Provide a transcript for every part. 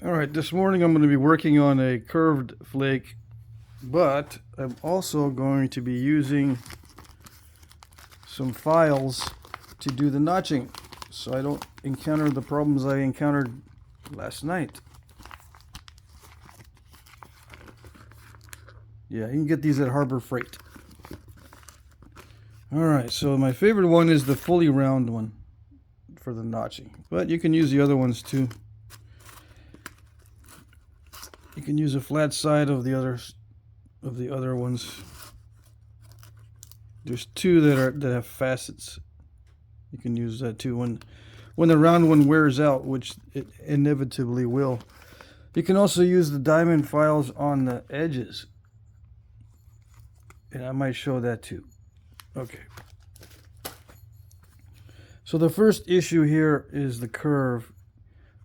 Alright, this morning I'm going to be working on a curved flake, but I'm also going to be using some files to do the notching so I don't encounter the problems I encountered last night. Yeah, you can get these at Harbor Freight. Alright, so my favorite one is the fully round one for the notching, but you can use the other ones too. You can use a flat side of the other ones. There's two that have facets. You can use that too when the round one wears out, which it inevitably will. You can also use the diamond files on the edges, and I might show that too. Okay. So the first issue here is the curve.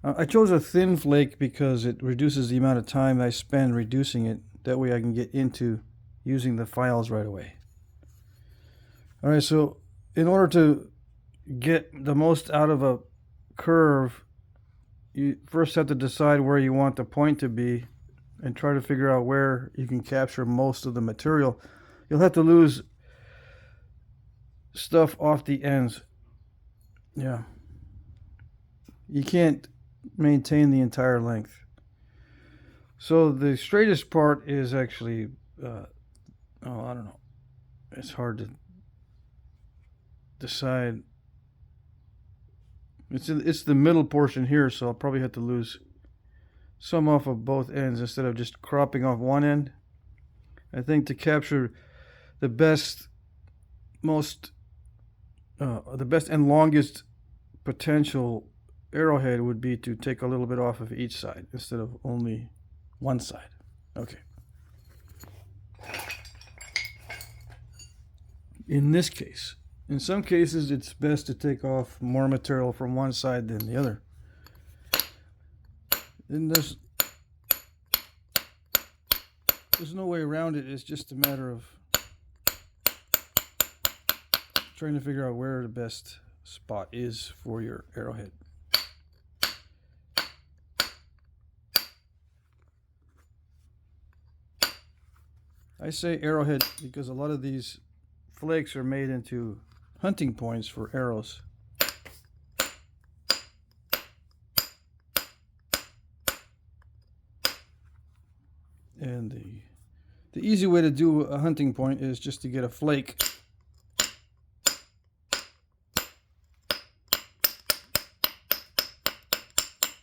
I chose a thin flake because it reduces the amount of time I spend reducing it. That way I can get into using the files right away. Alright, so in order to get the most out of a curve, you first have to decide where you want the point to be and try to figure out where you can capture most of the material. You'll have to lose stuff off the ends. Yeah. You can't maintain the entire length. So the straightest part is actually, I don't know. It's hard to decide. It's the middle portion here, so I'll probably have to lose some off of both ends instead of just cropping off one end. I think to capture the best and longest potential arrowhead would be to take a little bit off of each side instead of only one side. Okay. In this case, in some cases it's best to take off more material from one side than the other. And there's no way around it. It's just a matter of trying to figure out where the best spot is for your arrowhead. I say arrowhead because a lot of these flakes are made into hunting points for arrows. And the easy way to do a hunting point is just to get a flake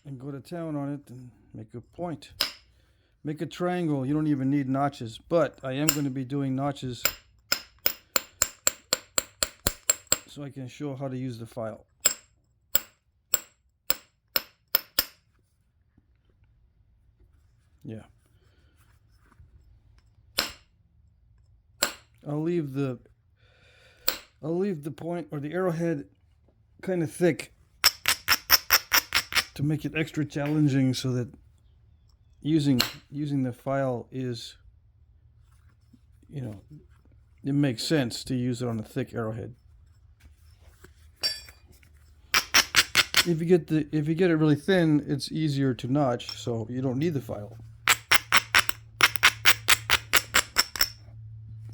and go to town on it and make a point. Make a triangle. You don't even need notches, but I am going to be doing notches so I can show how to use the file. Yeah. I'll leave the point or the arrowhead kind of thick to make it extra challenging so that using the file is, it makes sense to use it on a thick arrowhead. If you get it really thin, it's easier to notch, so you don't need the file.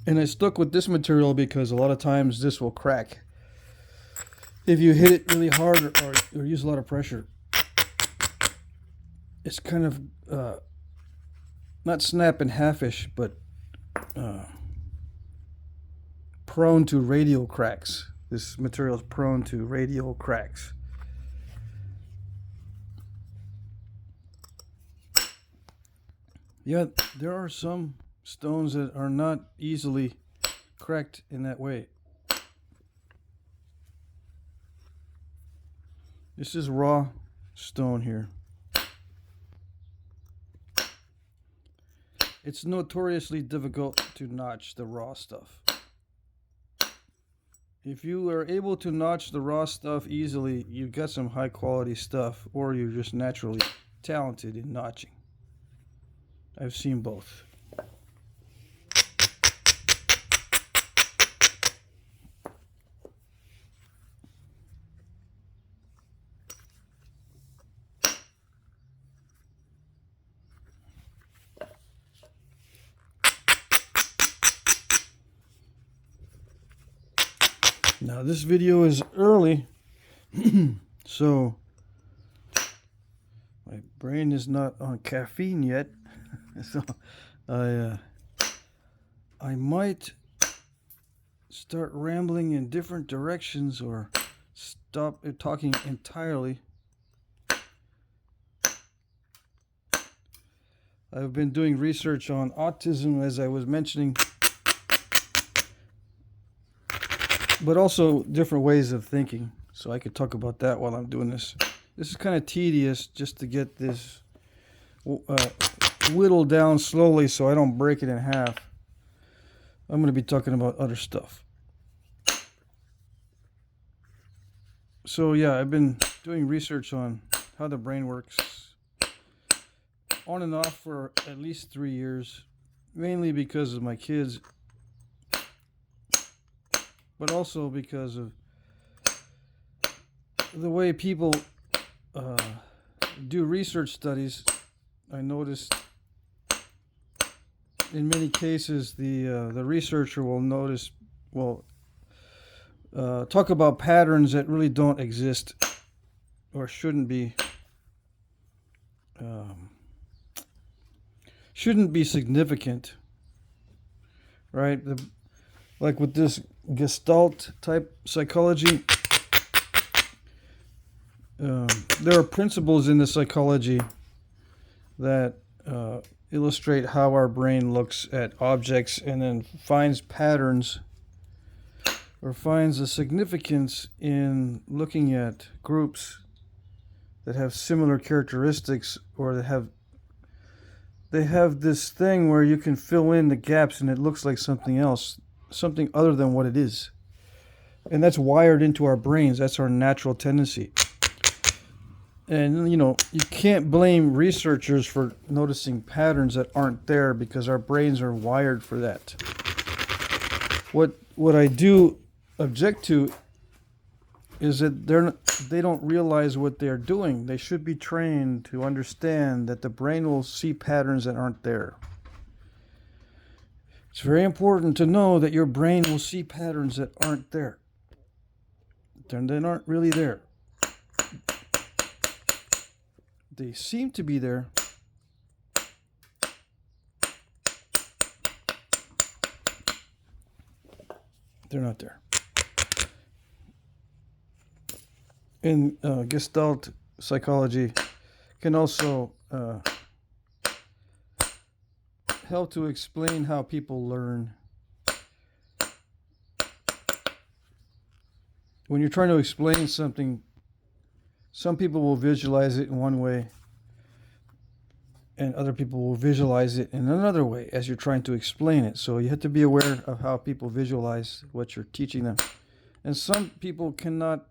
And I stuck with this material because a lot of times this will crack if you hit it really hard or use a lot of pressure. It's kind of not snap and halfish, but prone to radial cracks. This material is prone to radial cracks. Yeah, there are some stones that are not easily cracked in that way. This is raw stone here. It's notoriously difficult to notch the raw stuff. If you are able to notch the raw stuff easily, you've got some high quality stuff, or you're just naturally talented in notching. I've seen both. Now this video is early, so my brain is not on caffeine yet. So I might start rambling in different directions or stop talking entirely. I've been doing research on autism, as I was mentioning, but also different ways of thinking. So I could talk about that while I'm doing this. This is kind of tedious just to get this whittled down slowly so I don't break it in half. I'm going to be talking about other stuff. So yeah, I've been doing research on how the brain works on and off for at least 3 years, mainly because of my kids, but also because of the way people do research studies. I noticed in many cases the researcher will talk about patterns that really don't exist or shouldn't be significant, right? Like with this Gestalt type psychology, there are principles in the psychology that illustrate how our brain looks at objects and then finds patterns or finds a significance in looking at groups that have similar characteristics, or that they have this thing where you can fill in the gaps and it looks like something else, something other than what it is. And that's wired into our brains. That's our natural tendency. And, you know, you can't blame researchers for noticing patterns that aren't there, because our brains are wired for that. What I do object to is that they don't realize what they're doing. They should be trained to understand that the brain will see patterns that aren't there. It's very important to know that your brain will see patterns that aren't there. They aren't really there. They seem to be there. They're not there. In Gestalt psychology can also help to explain how people learn. When you're trying to explain something, some people will visualize it in one way, and other people will visualize it in another way as you're trying to explain it. So you have to be aware of how people visualize what you're teaching them. And some people cannot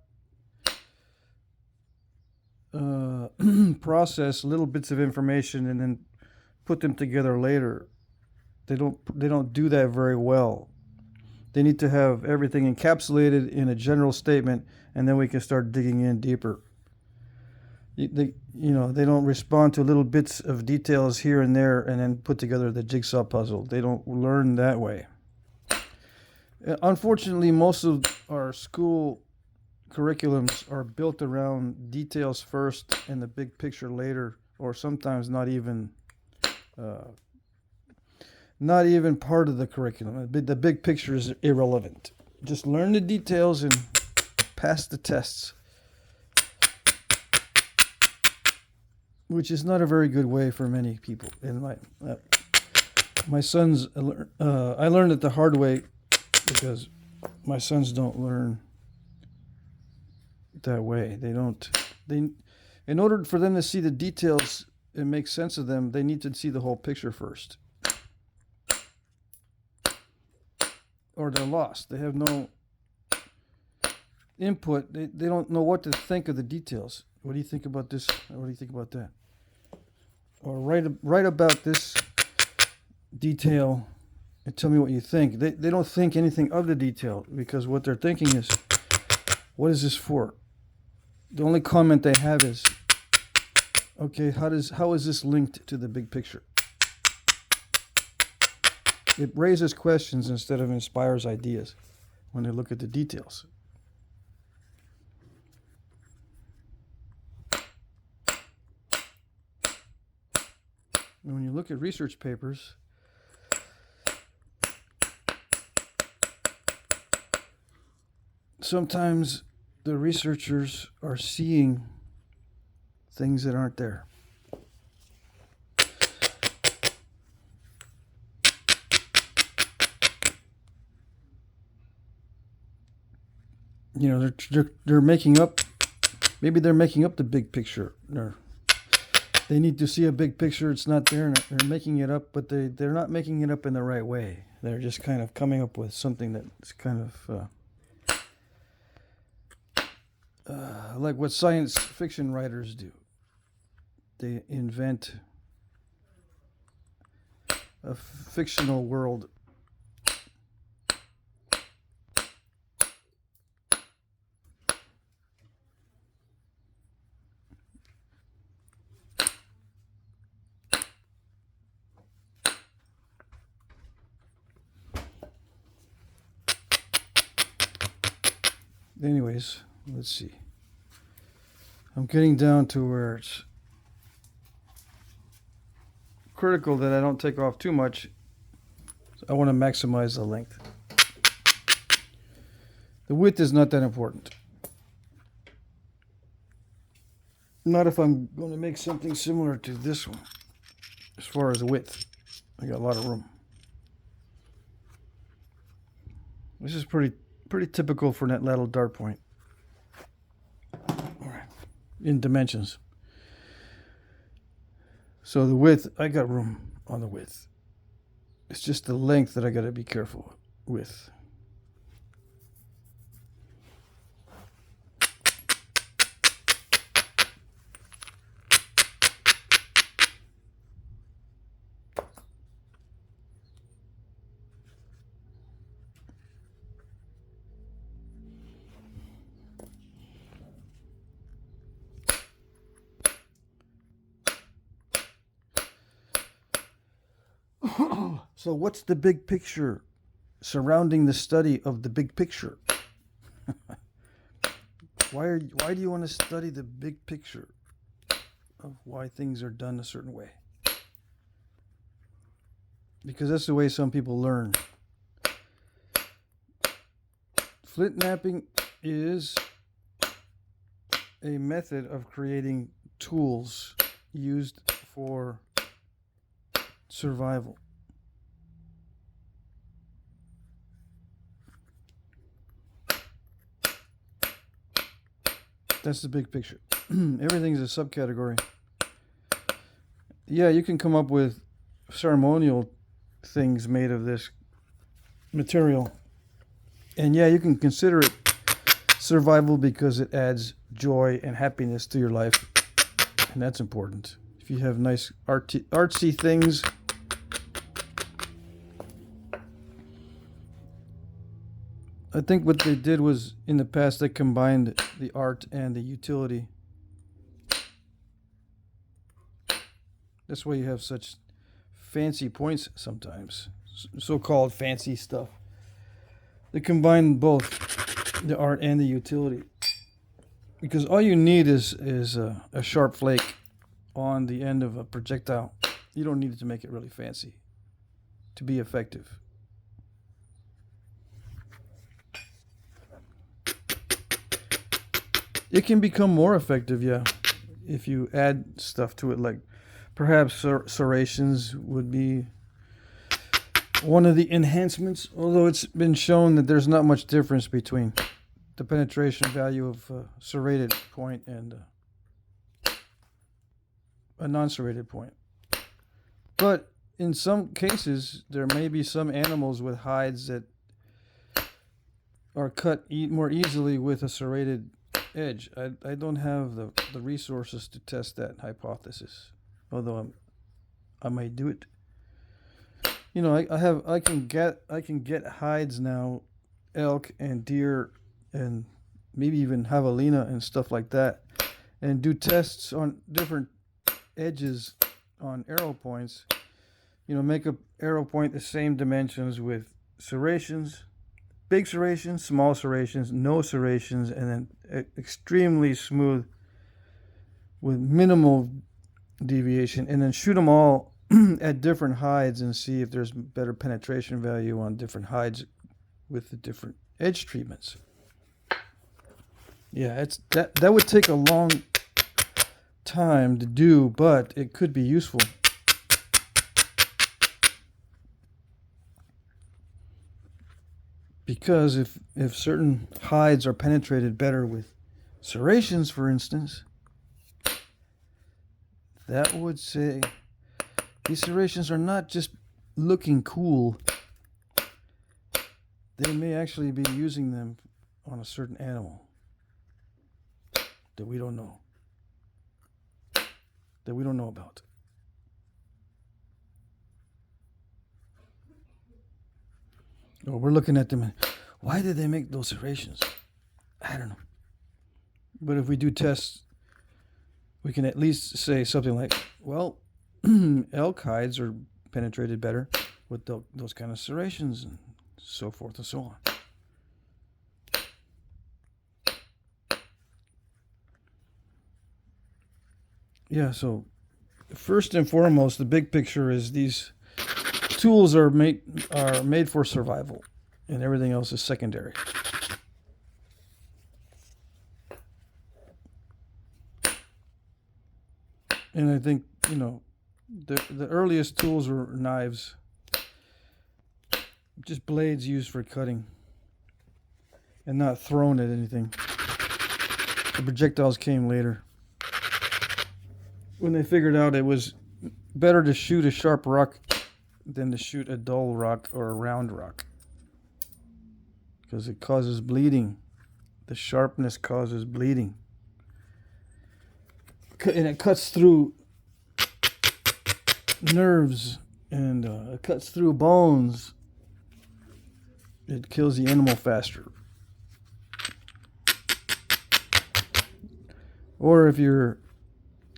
process little bits of information and then put them together later. They don't do that very well. They need to have everything encapsulated in a general statement, and then we can start digging in deeper. They don't respond to little bits of details here and there and then put together the jigsaw puzzle. They don't learn that way. Unfortunately, most of our school curriculums are built around details first and the big picture later, or sometimes not even part of the curriculum. The big picture is irrelevant. Just learn the details and pass the tests, which is not a very good way for many people. And my sons, I learned it the hard way, because my sons don't learn that way. In order for them to see the details and make sense of them, they need to see the whole picture first, or they're lost. They have no input. They don't know what to think of the details. What do you think about this? Or what do you think about that? Or write about this detail and tell me what you think. They don't think anything of the detail, because what they're thinking is, what is this for? The only comment they have is, okay, how is this linked to the big picture? It raises questions instead of inspires ideas when they look at the details. when you look at research papers, sometimes the researchers are seeing things that aren't there. You know, they're making up. Maybe they're making up the big picture. They need to see a big picture. It's not there, and they're making it up. But they're not making it up in the right way. They're just kind of coming up with something that's kind of like what science fiction writers do. They invent a fictional world. Anyways, let's see. I'm getting down to where it's critical that I don't take off too much. I want to maximize the length. The width is not that important. Not if I'm going to make something similar to this one. As far as the width, I got a lot of room. This is pretty typical for that little dart point. All right, in dimensions. So the width, I got room on the width. It's just the length that I got to be careful with. So what's the big picture surrounding the study of the big picture? Why do you want to study the big picture of why things are done a certain way? Because that's the way some people learn. Flintknapping is a method of creating tools used for survival. That's the big picture. Everything's a subcategory. Yeah, you can come up with ceremonial things made of this material. And yeah, you can consider it survival because it adds joy and happiness to your life. And that's important. If you have nice artsy things, I think what they did was, in the past, they combined the art and the utility. That's why you have such fancy points sometimes, so-called fancy stuff. They combine both the art and the utility, because all you need is a sharp flake on the end of a projectile. You don't need it to make it really fancy to be effective. It can become more effective, yeah, if you add stuff to it, like perhaps serrations would be one of the enhancements, although it's been shown that there's not much difference between the penetration value of a serrated point and a non-serrated point. But in some cases, there may be some animals with hides that are cut more easily with a serrated edge. I don't have the resources to test that hypothesis, although I might do it. You know, I can get hides now, elk and deer and maybe even javelina and stuff like that, and do tests on different edges on arrow points. You know, make a arrow point the same dimensions with serrations, big serrations, small serrations, no serrations, and then extremely smooth with minimal deviation, and then shoot them all at different hides and see if there's better penetration value on different hides with the different edge treatments. Yeah, it's that would take a long time to do, but it could be useful. Because if certain hides are penetrated better with serrations, for instance, that would say these serrations are not just looking cool. They may actually be using them on a certain animal that we don't know. That we don't know about. Oh, we're looking at them and why did they make those serrations? I don't know. But if we do tests, we can at least say something like, well, elk hides are penetrated better with those kind of serrations and so forth and so on. Yeah, so first and foremost, the big picture is these tools are made for survival, and everything else is secondary. And I think, you know, the earliest tools were knives, just blades used for cutting, and not thrown at anything. The projectiles came later, when they figured out it was better to shoot a sharp rock than to shoot a dull rock or a round rock, because it causes bleeding. The sharpness causes bleeding, and it cuts through nerves, and it cuts through bones. It kills the animal faster. Or if you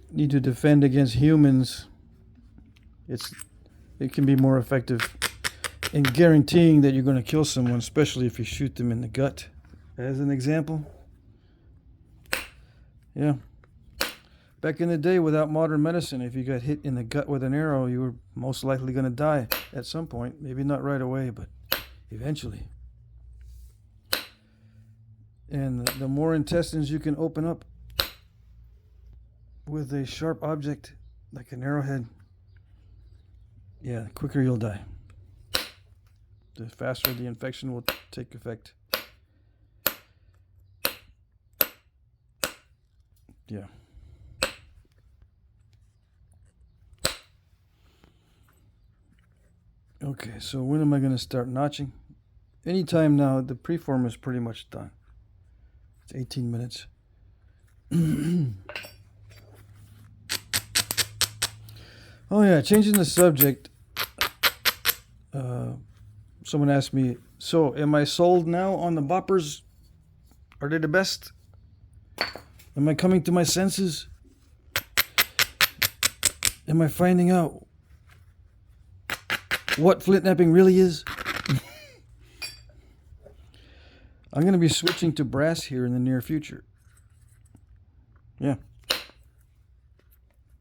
need to defend against humans, it can be more effective in guaranteeing that you're going to kill someone, especially if you shoot them in the gut, as an example. Yeah. Back in the day, without modern medicine, if you got hit in the gut with an arrow, you were most likely going to die at some point. Maybe not right away, but eventually. And the more intestines you can open up with a sharp object like an arrowhead, yeah, the quicker you'll die. The faster the infection will take effect. Yeah. Okay, so when am I going to start notching? Anytime now. The preform is pretty much done. It's 18 minutes. Oh yeah, changing the subject. Someone asked me, so am I sold now on the boppers? Are they the best? Am I coming to my senses? Am I finding out what Flintknapping really is? I'm going to be switching to brass here in the near future. Yeah.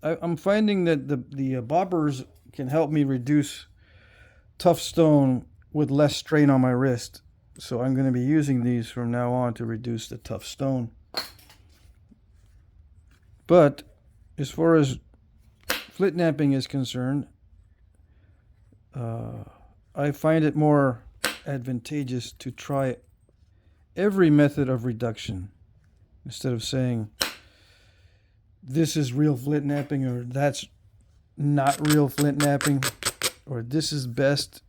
I'm finding that the boppers can help me reduce tough stone with less strain on my wrist. So I'm going to be using these from now on to reduce the tough stone. But as far as Flintknapping is concerned, I find it more advantageous to try every method of reduction instead of saying this is real Flintknapping or that's not real Flintknapping, or this is best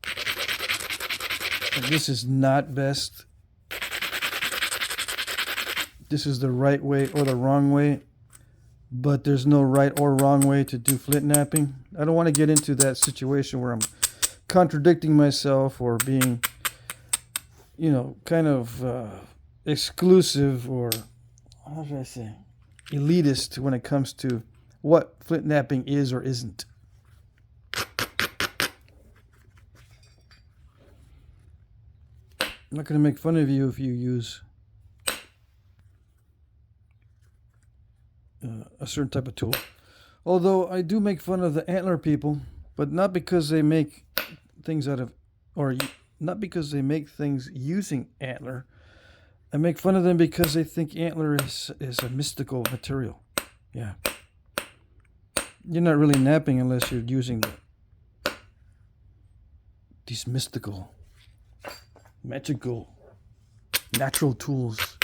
and this is not best. This is the right way or the wrong way, but there's no right or wrong way to do Flintknapping. I don't want to get into that situation where I'm contradicting myself or being, you know, kind of exclusive or, how should I say, elitist when it comes to what Flintknapping is or isn't. I'm not going to make fun of you if you use a certain type of tool. Although I do make fun of the antler people but not because they make things out of, or not because they make things using antler. I make fun of them because they think antler is a mystical material. Yeah. You're not really napping unless you're using these mystical, magical, natural tools.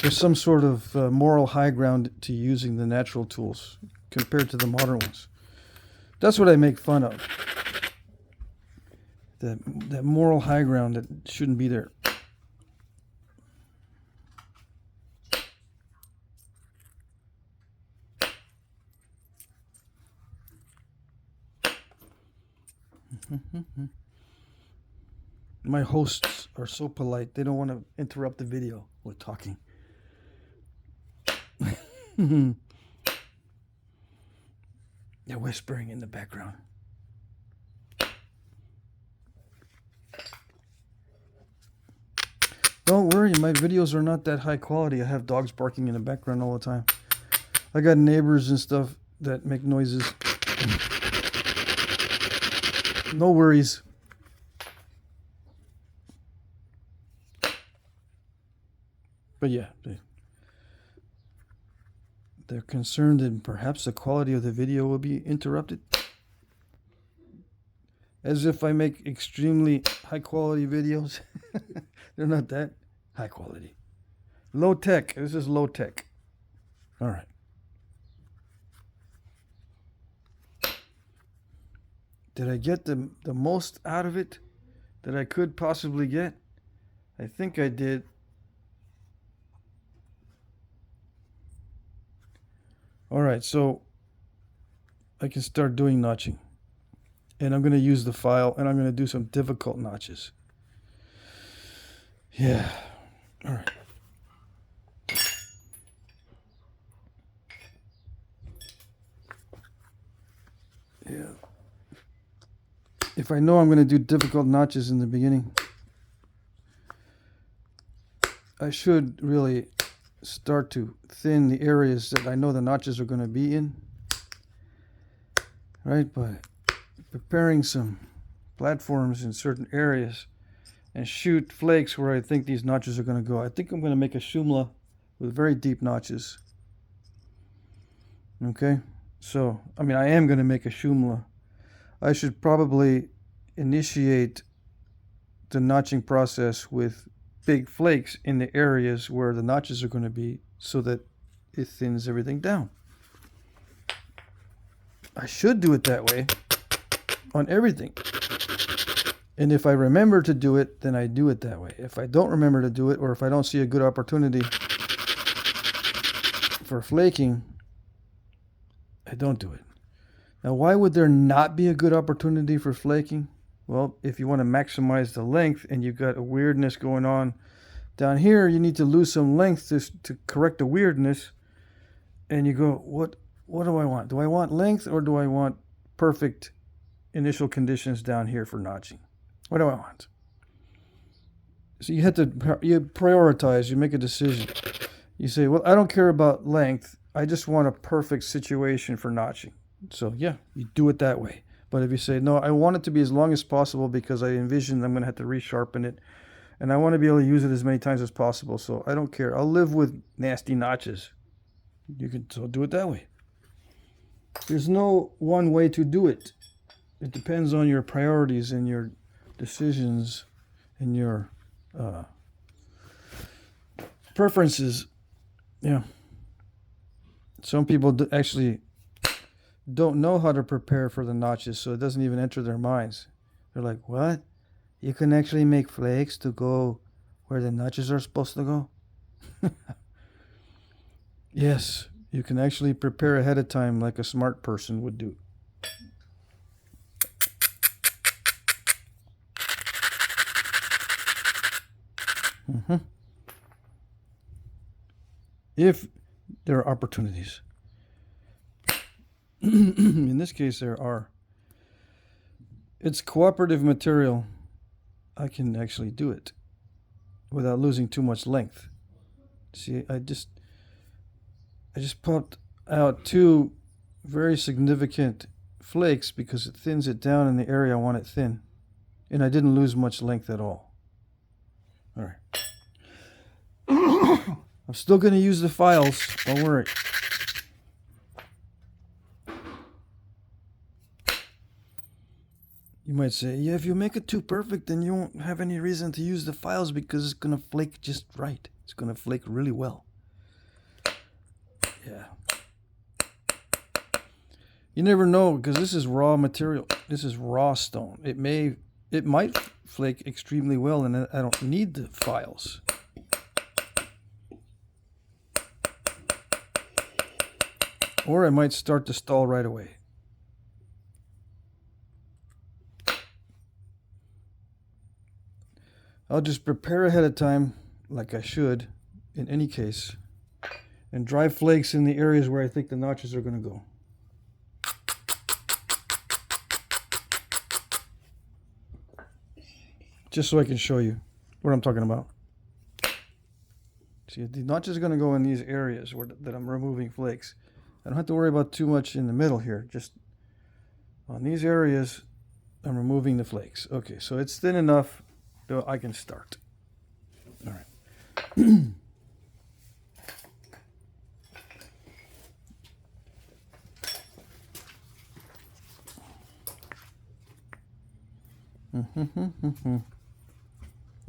There's some sort of moral high ground to using the natural tools compared to the modern ones. That's what I make fun of. That moral high ground that shouldn't be there. My hosts are so polite. They don't want to interrupt the video with talking. They're whispering in the background. Don't worry, my videos are not that high quality. I have dogs barking in the background all the time. I got neighbors and stuff that make noises. No worries. But yeah, they're concerned that perhaps the quality of the video will be interrupted. As if I make extremely high quality videos. They're not that high quality. Low tech. This is low tech. All right. Did I get the most out of it that I could possibly get? I think I did. All right, so I can start doing notching. And I'm going to use the file, and I'm going to do some difficult notches. Yeah. All right. Yeah. If I know I'm going to do difficult notches in the beginning, I should really start to thin the areas that I know the notches are going to be in. Right? By preparing some platforms in certain areas and shoot flakes where I think these notches are going to go. I think I'm going to make a shumla with very deep notches. Okay? So, I mean, I am going to make a shumla. I should probably initiate the notching process with big flakes in the areas where the notches are going to be so that it thins everything down. I should do it that way on everything. And if I remember to do it, then I do it that way. If I don't remember to do it, or if I don't see a good opportunity for flaking, I don't do it. Now, why would there not be a good opportunity for flaking? Well, if you want to maximize the length and you've got a weirdness going on down here, you need to lose some length to correct the weirdness. And you go, what do I want? Do I want length, or do I want perfect initial conditions down here for notching? What do I want? So you prioritize, you make a decision. You say, well, I don't care about length. I just want a perfect situation for notching. So yeah, you do it that way. But if you say, no, I want it to be as long as possible because I envision I'm going to have to resharpen it. And I want to be able to use it as many times as possible. So I don't care. I'll live with nasty notches. You can so do it that way. There's no one way to do it. It depends on your priorities and your decisions and your preferences. Yeah. Some people actually don't know how to prepare for the notches, so it doesn't even enter their minds. They're like, what? You can actually make flakes to go where the notches are supposed to go? Yes, you can actually prepare ahead of time like a smart person would do. If there are opportunities. In this case, there are. It's cooperative material. I can actually do it without losing too much length. See, I just popped out two very significant flakes because it thins it down in the area I want it thin. And I didn't lose much length at all. All right. I'm still going to use the files. Don't worry. You might say, yeah, if you make it too perfect, then you won't have any reason to use the files because it's going to flake just right. It's going to flake really well. Yeah. You never know because this is raw material. This is raw stone. It might flake extremely well and I don't need the files. Or I might start to stall right away. I'll just prepare ahead of time, like I should, in any case, and dry flakes in the areas where I think the notches are going to go. Just so I can show you what I'm talking about. See, the notches are going to go in these areas that I'm removing flakes. I don't have to worry about too much in the middle here. Just on these areas, I'm removing the flakes. Okay, so it's thin enough. I can start. All right.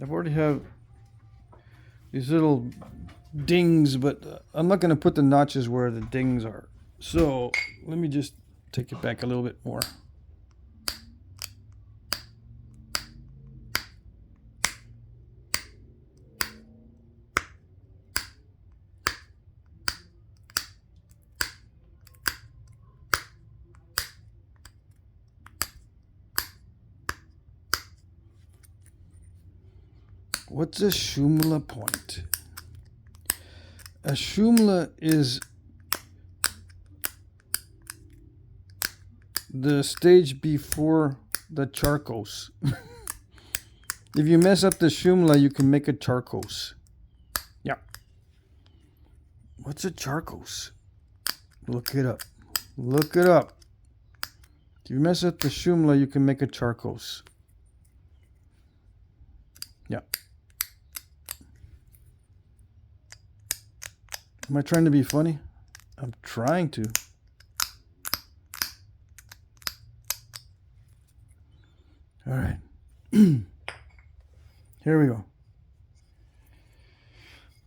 I've already have these little dings, but I'm not going to put the notches where the dings are. So let me just take it back a little bit more. What's a Shumla point? A Shumla is the stage before the charcos. If you mess up the Shumla, you can make a charcos. Yeah. What's a charcos? Look it up. Look it up. If you mess up the Shumla, you can make a charcos. Yeah. Am I trying to be funny? I'm trying to. All right. Here we go.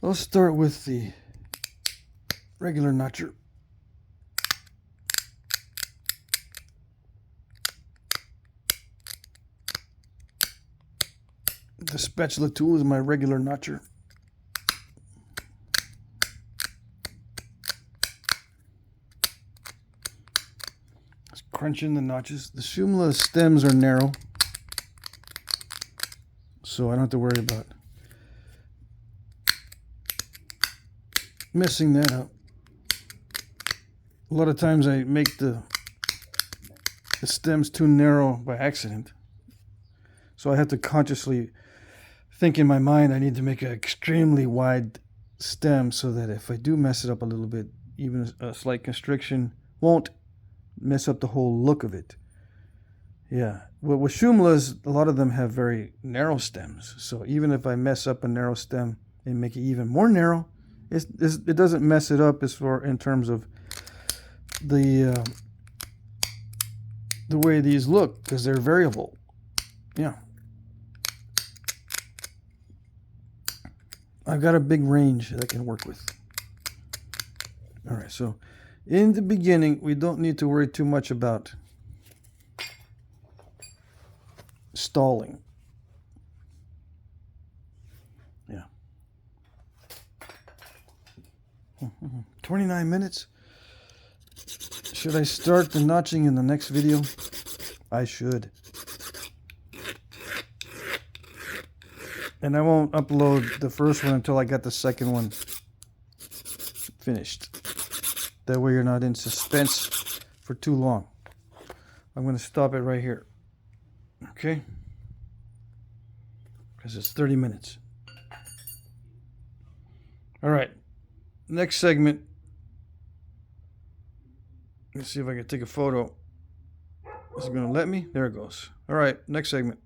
Let's start with the regular notcher. The spatula tool is my regular notcher. Crunching the notches. The Shumla stems are narrow, so I don't have to worry about messing that up. A lot of times I make the stems too narrow by accident, so I have to consciously think in my mind I need to make an extremely wide stem so that if I do mess it up a little bit, even a slight constriction won't mess up the whole look of it. Yeah. Well, with Shumlas, a lot of them have very narrow stems. So even if I mess up a narrow stem and make it even more narrow, it doesn't mess it up as far in terms of the way these look, because they're variable. Yeah. I've got a big range that I can work with. All right, so in the beginning, we don't need to worry too much about stalling. Yeah. 29 minutes. Should I start the notching in the next video? I should. And I won't upload the first one until I got the second one finished. That way you're not in suspense for too long. I'm going to stop it right here. Okay? Because it's 30 minutes. All right. Next segment. Let's see if I can take a photo. Is it going to let me? There it goes. All right, next segment.